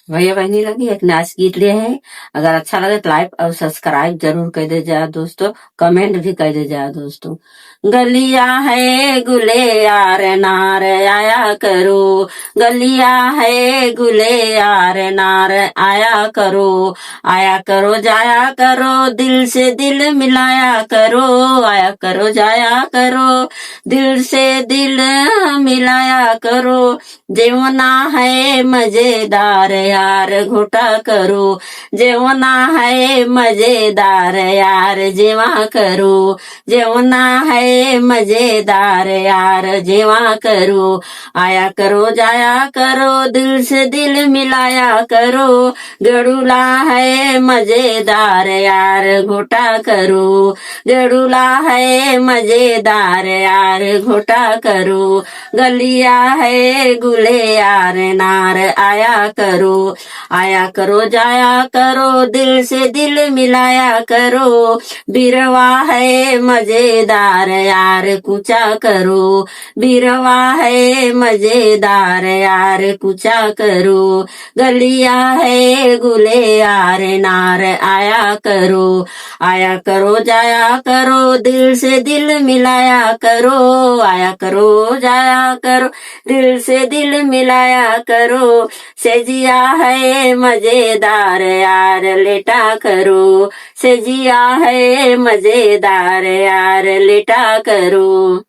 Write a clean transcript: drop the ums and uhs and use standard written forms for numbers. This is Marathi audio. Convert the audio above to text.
भैया बहनी लगी एक नाच गीत लिए हैं। अगर अच्छा लगे तो लाइक और सब्सक्राइब जरूर कर दे जा दोस्तों। कमेंट भी कर दे जा दोस्तों। गलिया है गुले यार नार आया करो। गलिया है गुले यार नार आया करो। आया करो जाया करो दिल से दिल मिलाया करो। आया करो जाया करो दिल से दिल मिलाया करो। जेवना है मजेदार यार घोटा करो। जेवना है मजेदार यार जेवा करो। जेवना है मजेदार यार जेवा करो। आया करो जाया करो दिल से दिल मिलाया करो। गड़ूला है मजेदार यार घोटा करो। गड़ूला है मजेदार यार घोटा करो। गलिया है गुले यार नार आया करो। आया करो जाया करो दिल से दिल मिलाया करो। बिरवा है मजेदार यार कुचा करो। बिरवा है मजेदार यार कुचा करो। गलिया है गुले यार नार आया करो। आया करो जाया करो दिल से दिल मिलाया करो। आया करो जाया करो दिल से दिल मिलाया करो। सेजिया है मजेदार यार लेटा करो। सेजिया है मजेदार यार लेटा करो।